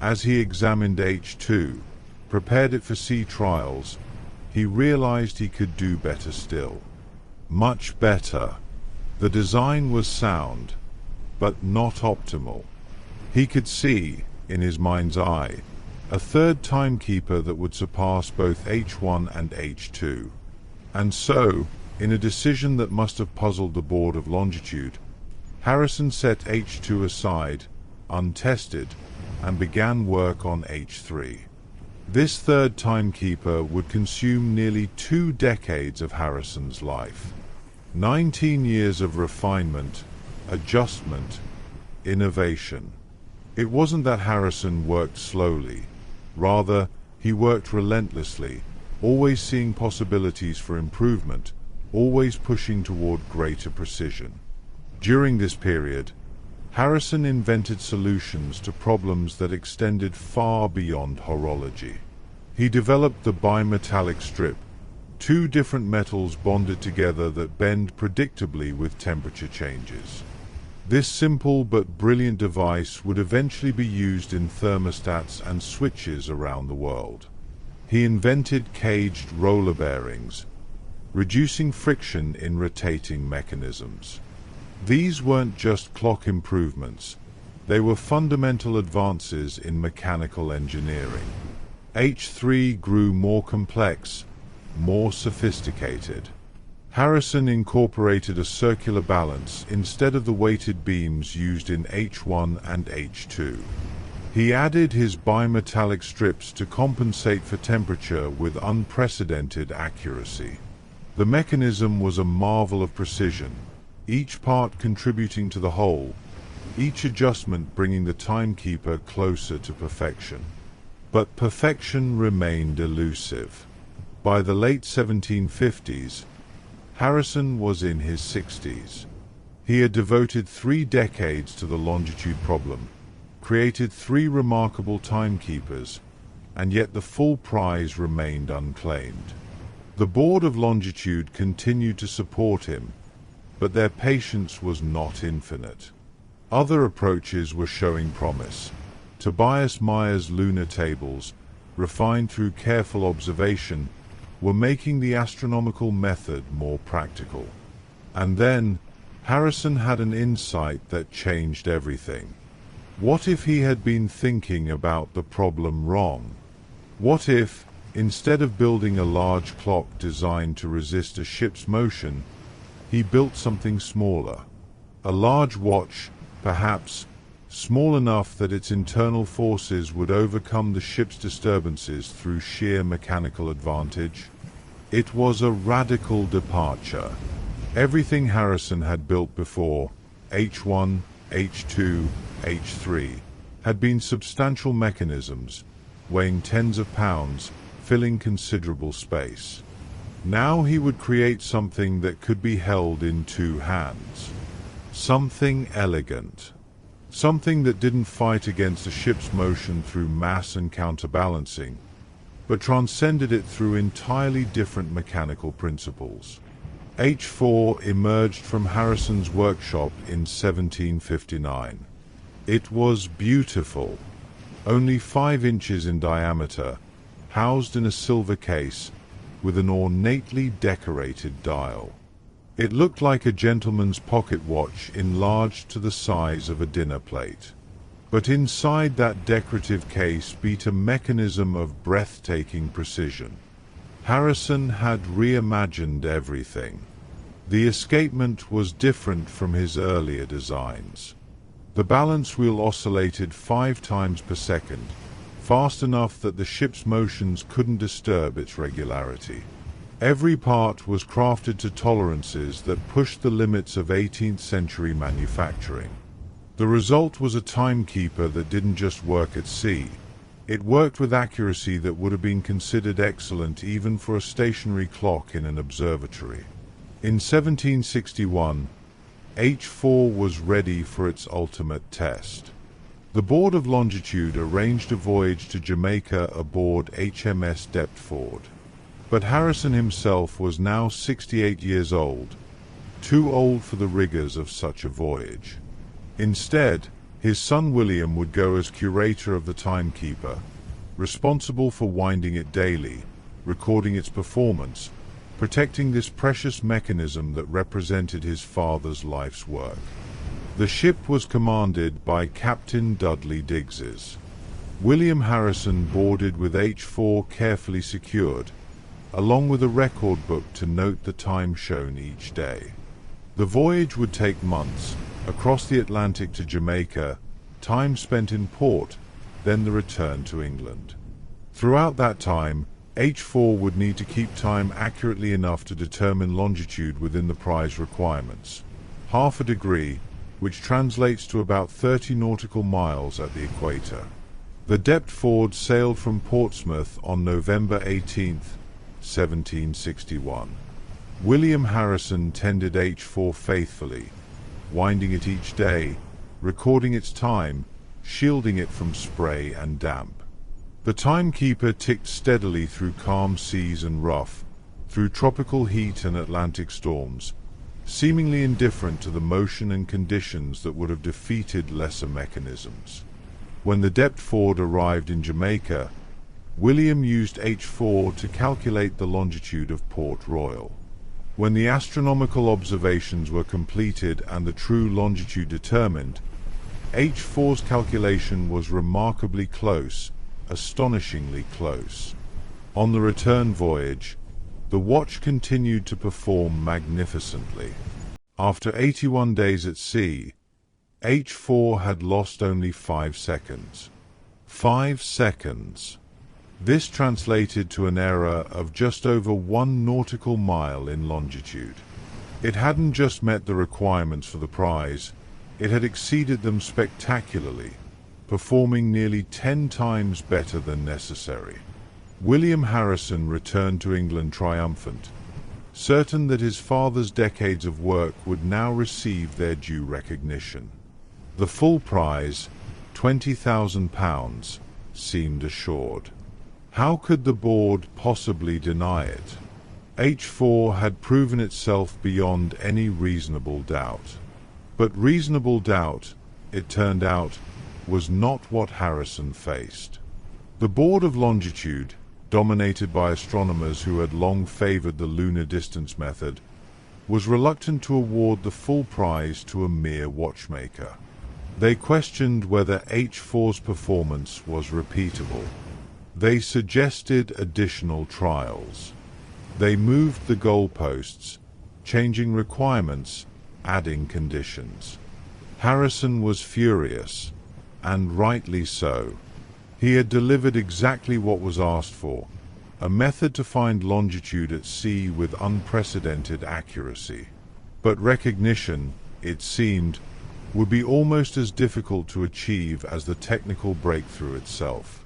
As he examined H2, prepared it for sea trials, he realized he could do better still. Much better. The design was sound, but not optimal. He could see, in his mind's eye, a third timekeeper that would surpass both H1 and H2. And so, in a decision that must have puzzled the board of Longitude, Harrison set H2 aside, untested, and began work on H3. This third timekeeper would consume nearly 2 decades of Harrison's life. 19 years of refinement, adjustment, innovation. It wasn't that Harrison worked slowly. Rather, he worked relentlessly, always seeing possibilities for improvement, always pushing toward greater precision. During this period, Harrison invented solutions to problems that extended far beyond horology. He developed the bimetallic strip, 2 different metals bonded together that bend predictably with temperature changes. This simple but brilliant device would eventually be used in thermostats and switches around the world. He invented caged roller bearings, reducing friction in rotating mechanisms. These weren't just clock improvements, they were fundamental advances in mechanical engineering. H3 grew more complex, more sophisticated. Harrison incorporated a circular balance instead of the weighted beams used in H1 and H2. He added his bimetallic strips to compensate for temperature with unprecedented accuracy. The mechanism was a marvel of precision, each part contributing to the whole, each adjustment bringing the timekeeper closer to perfection. But perfection remained elusive. By the late 1750s, Harrison was in his 60s. He had devoted 3 decades to the longitude problem, created 3 remarkable timekeepers, and yet the full prize remained unclaimed. The board of Longitude continued to support him, but their patience was not infinite. Other approaches were showing promise. Tobias Meyer's lunar tables, refined through careful observation, were making the astronomical method more practical. And then, Harrison had an insight that changed everything. What if he had been thinking about the problem wrong? What if, instead of building a large clock designed to resist a ship's motion, he built something smaller? A large watch, perhaps, small enough that its internal forces would overcome the ship's disturbances through sheer mechanical advantage. It was a radical departure. Everything Harrison had built before, H1, H2, H3, had been substantial mechanisms, weighing tens of pounds, filling considerable space. Now he would create something that could be held in 2 hands. Something elegant. Something that didn't fight against a ship's motion through mass and counterbalancing, but transcended it through entirely different mechanical principles. H4 emerged from Harrison's workshop in 1759. It was beautiful, only 5 inches in diameter, housed in a silver case, with an ornately decorated dial. It looked like a gentleman's pocket watch enlarged to the size of a dinner plate. But inside that decorative case beat a mechanism of breathtaking precision. Harrison had reimagined everything. The escapement was different from his earlier designs. The balance wheel oscillated 5 times per second, fast enough that the ship's motions couldn't disturb its regularity. Every part was crafted to tolerances that pushed the limits of 18th century manufacturing. The result was a timekeeper that didn't just work at sea. It worked with accuracy that would have been considered excellent even for a stationary clock in an observatory. In 1761, H4 was ready for its ultimate test. The Board of Longitude arranged a voyage to Jamaica aboard HMS Deptford. But Harrison himself was now 68 years old, too old for the rigors of such a voyage. Instead, his son William would go as curator of the timekeeper, responsible for winding it daily, recording its performance, protecting this precious mechanism that represented his father's life's work. The ship was commanded by Captain Dudley Digges. William Harrison boarded with H4 carefully secured, along with a record book to note the time shown each day. The voyage would take months, across the Atlantic to Jamaica, time spent in port, then the return to England. Throughout that time, H4 would need to keep time accurately enough to determine longitude within the prize requirements, half a degree, which translates to about 30 nautical miles at the equator. The Deptford sailed from Portsmouth on November 18, 1761. William Harrison tended H4 faithfully, winding it each day, recording its time, shielding it from spray and damp. The timekeeper ticked steadily through calm seas and rough, through tropical heat and Atlantic storms, seemingly indifferent to the motion and conditions that would have defeated lesser mechanisms. When the Deptford arrived in Jamaica, William used H4 to calculate the longitude of Port Royal. When the astronomical observations were completed and the true longitude determined, H4's calculation was remarkably close, astonishingly close. On the return voyage, the watch continued to perform magnificently. After 81 days at sea, H4 had lost only 5 seconds. 5 seconds. This translated to an error of just over 1 nautical mile in longitude. It hadn't just met the requirements for the prize, it had exceeded them spectacularly, performing nearly 10 times better than necessary. William Harrison returned to England triumphant, certain that his father's decades of work would now receive their due recognition. The full prize, £20,000, seemed assured. How could the board possibly deny it? H4 had proven itself beyond any reasonable doubt. But reasonable doubt, it turned out, was not what Harrison faced. The Board of Longitude, dominated by astronomers who had long favored the lunar distance method, was reluctant to award the full prize to a mere watchmaker. They questioned whether H4's performance was repeatable. They suggested additional trials. They moved the goalposts, changing requirements, adding conditions. Harrison was furious, and rightly so. He had delivered exactly what was asked for, a method to find longitude at sea with unprecedented accuracy. But recognition, it seemed, would be almost as difficult to achieve as the technical breakthrough itself.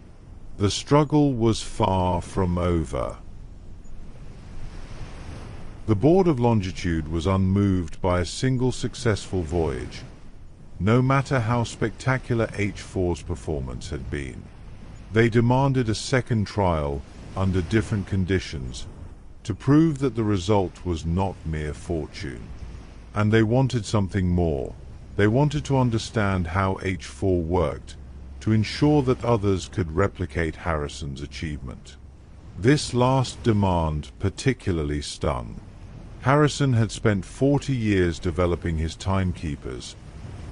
The struggle was far from over. The Board of Longitude was unmoved by a single successful voyage, no matter how spectacular H4's performance had been. They demanded a second trial under different conditions to prove that the result was not mere fortune. And they wanted something more. They wanted to understand how H4 worked, to ensure that others could replicate Harrison's achievement. This last demand particularly stung. Harrison had spent 40 years developing his timekeepers,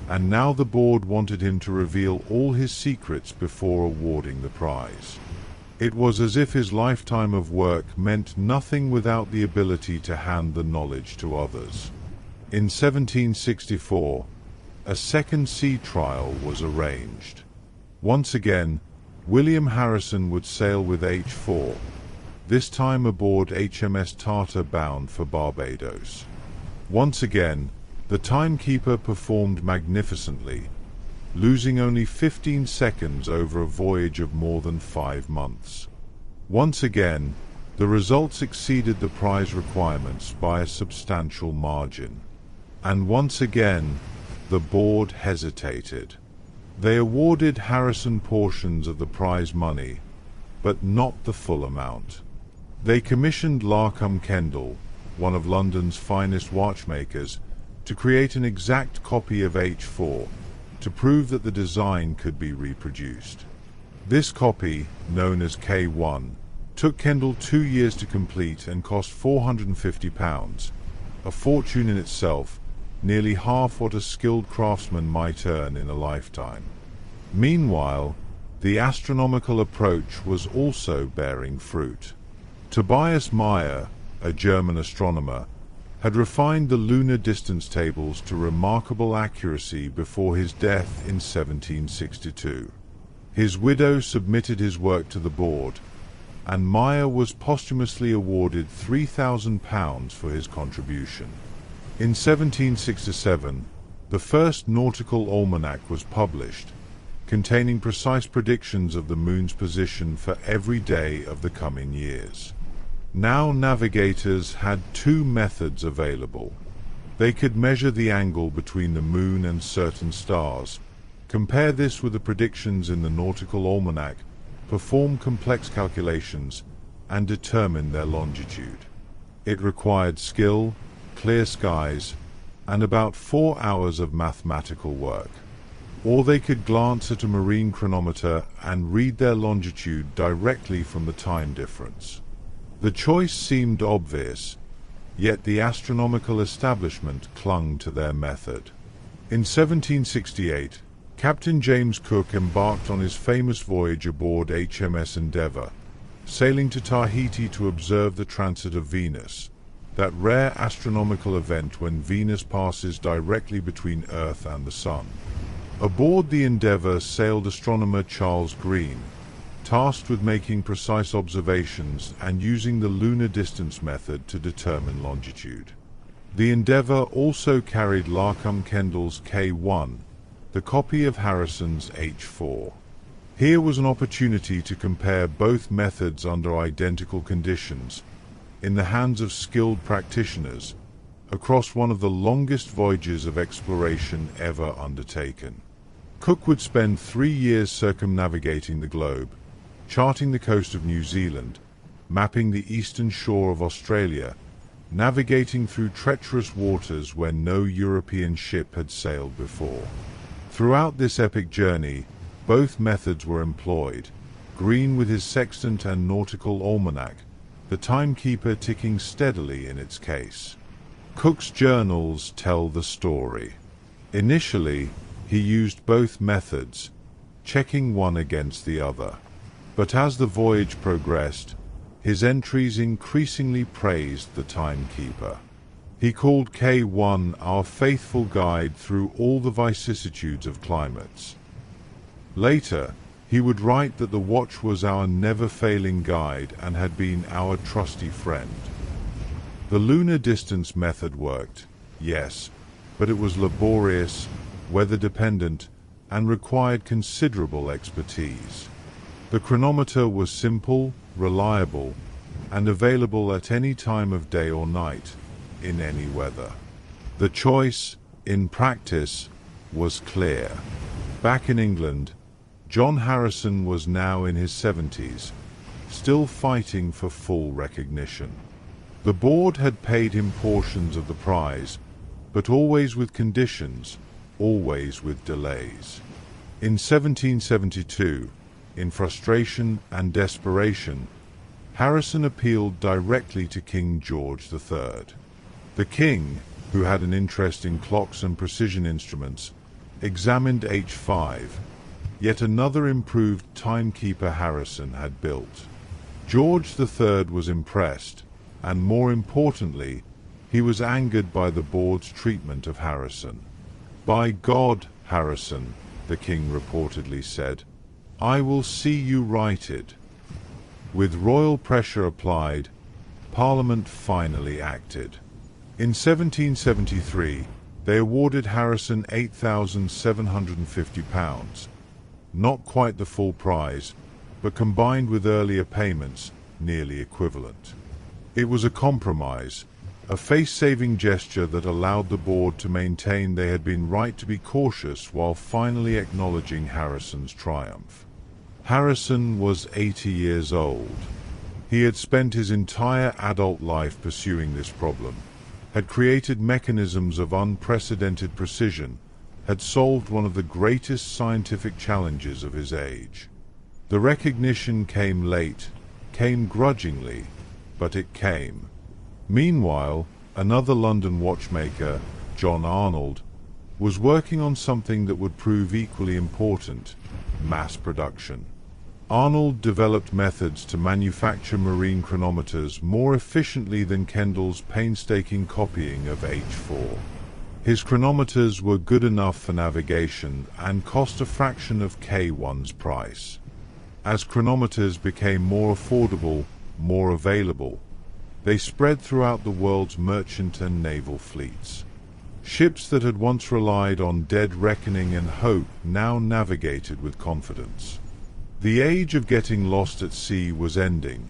and now the board wanted him to reveal all his secrets before awarding the prize. It was as if his lifetime of work meant nothing without the ability to hand the knowledge to others. In 1764, a second sea trial was arranged. Once again, William Harrison would sail with H4, this time aboard HMS Tartar bound for Barbados. Once again, the timekeeper performed magnificently, losing only 15 seconds over a voyage of more than 5 months. Once again, the results exceeded the prize requirements by a substantial margin. And once again, the board hesitated. They awarded Harrison portions of the prize money, but not the full amount. They commissioned Larcum Kendall, one of London's finest watchmakers, to create an exact copy of H4, to prove that the design could be reproduced. This copy, known as K1, took Kendall 2 years to complete and cost £450, a fortune in itself, nearly half what a skilled craftsman might earn in a lifetime. Meanwhile, The astronomical approach was also bearing fruit. Tobias Meyer, a German astronomer, had refined the lunar distance tables to remarkable accuracy before his death in 1762. His widow submitted his work to the board, and Meyer was posthumously awarded £3,000 for his contribution. In 1767, the first nautical almanac was published, containing precise predictions of the moon's position for every day of the coming years. Now navigators had two methods available. They could measure the angle between the moon and certain stars, compare this with the predictions in the nautical almanac, perform complex calculations, and determine their longitude. It required skill, clear skies, and about 4 hours of mathematical work. Or they could glance at a marine chronometer and read their longitude directly from the time difference. The choice seemed obvious, yet the astronomical establishment clung to their method. In 1768, Captain James Cook embarked on his famous voyage aboard HMS Endeavour, sailing to Tahiti to observe the transit of Venus, that rare astronomical event when Venus passes directly between Earth and the Sun. Aboard the Endeavour sailed astronomer Charles Green, tasked with making precise observations and using the lunar distance method to determine longitude. The Endeavour also carried Larcum Kendall's K1, the copy of Harrison's H4. Here was an opportunity to compare both methods under identical conditions, in the hands of skilled practitioners, across one of the longest voyages of exploration ever undertaken. Cook would spend 3 years circumnavigating the globe, charting the coast of New Zealand, mapping the eastern shore of Australia, navigating through treacherous waters where no European ship had sailed before. Throughout this epic journey, both methods were employed, Green with his sextant and nautical almanac, the timekeeper ticking steadily in its case. Cook's journals tell the story. Initially, he used both methods, checking one against the other. But as the voyage progressed, his entries increasingly praised the timekeeper. He called K1 our faithful guide through all the vicissitudes of climates. Later, he would write that the watch was our never-failing guide and had been our trusty friend. The lunar distance method worked, yes, but it was laborious, weather-dependent, and required considerable expertise. The chronometer was simple, reliable, and available at any time of day or night, in any weather. The choice, in practice, was clear. Back in England, John Harrison was now in his 70s, still fighting for full recognition. The board had paid him portions of the prize, but always with conditions, always with delays. In 1772, in frustration and desperation, Harrison appealed directly to King George III. The king, who had an interest in clocks and precision instruments, examined H5, yet another improved timekeeper Harrison had built. George III was impressed, and more importantly, he was angered by the board's treatment of Harrison. "By God, Harrison," the king reportedly said, "I will see you righted." With royal pressure applied, Parliament finally acted. In 1773, they awarded Harrison £8,750, not quite the full prize, but combined with earlier payments, nearly equivalent. It was a compromise, a face-saving gesture that allowed the board to maintain they had been right to be cautious while finally acknowledging Harrison's triumph. Harrison was 80 years old. He had spent his entire adult life pursuing this problem, had created mechanisms of unprecedented precision, had solved one of the greatest scientific challenges of his age. The recognition came late, came grudgingly, but it came. Meanwhile, another London watchmaker, John Arnold, was working on something that would prove equally important: mass production. Arnold developed methods to manufacture marine chronometers more efficiently than Kendall's painstaking copying of H4. His chronometers were good enough for navigation and cost a fraction of K1's price. As chronometers became more affordable, more available, they spread throughout the world's merchant and naval fleets. Ships that had once relied on dead reckoning and hope now navigated with confidence. The age of getting lost at sea was ending,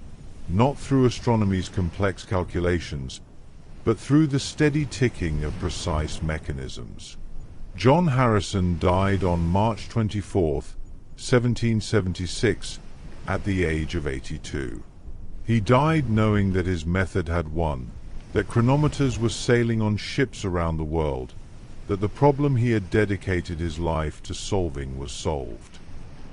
not through astronomy's complex calculations, but through the steady ticking of precise mechanisms. John Harrison died on March 24, 1776, at the age of 82. He died knowing that his method had won, that chronometers were sailing on ships around the world, that the problem he had dedicated his life to solving was solved.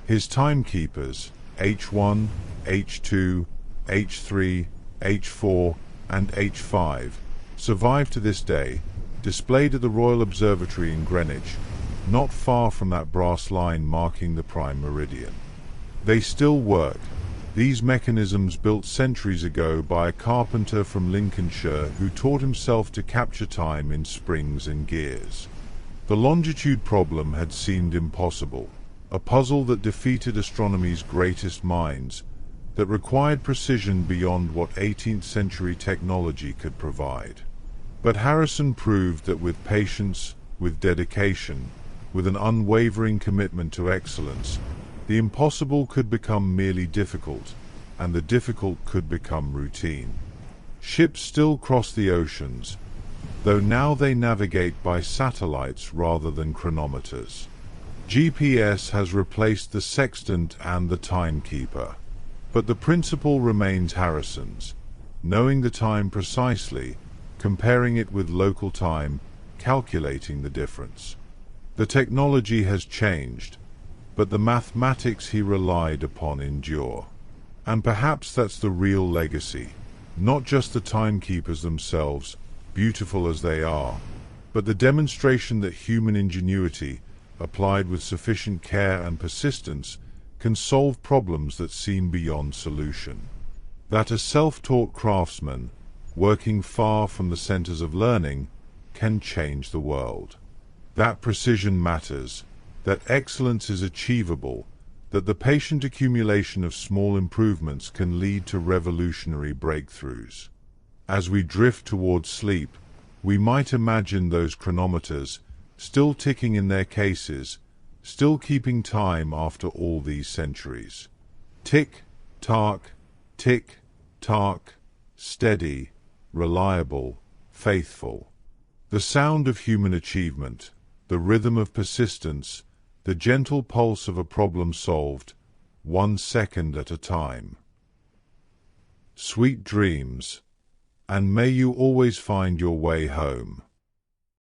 His timekeepers, H1, H2, H3, H4, and H5, survive to this day, displayed at the Royal Observatory in Greenwich, not far from that brass line marking the prime meridian. They still work, these mechanisms built centuries ago by a carpenter from Lincolnshire who taught himself to capture time in springs and gears. The longitude problem had seemed impossible, a puzzle that defeated astronomy's greatest minds, that required precision beyond what 18th century technology could provide. But Harrison proved that with patience, with dedication, with an unwavering commitment to excellence, the impossible could become merely difficult, and the difficult could become routine. Ships still cross the oceans, though now they navigate by satellites rather than chronometers. GPS has replaced the sextant and the timekeeper. But the principle remains Harrison's, knowing the time precisely, comparing it with local time, calculating the difference. The technology has changed, but the mathematics he relied upon endure. And perhaps that's the real legacy, not just the timekeepers themselves, beautiful as they are, but the demonstration that human ingenuity, applied with sufficient care and persistence, can solve problems that seem beyond solution. That a self-taught craftsman, working far from the centers of learning, can change the world. That precision matters, that excellence is achievable, that the patient accumulation of small improvements can lead to revolutionary breakthroughs. As we drift towards sleep, we might imagine those chronometers still ticking in their cases, still keeping time after all these centuries. Tick, tock, tick, tock, steady, reliable, faithful. The sound of human achievement, the rhythm of persistence, the gentle pulse of a problem solved, 1 second at a time. Sweet dreams, and may you always find your way home.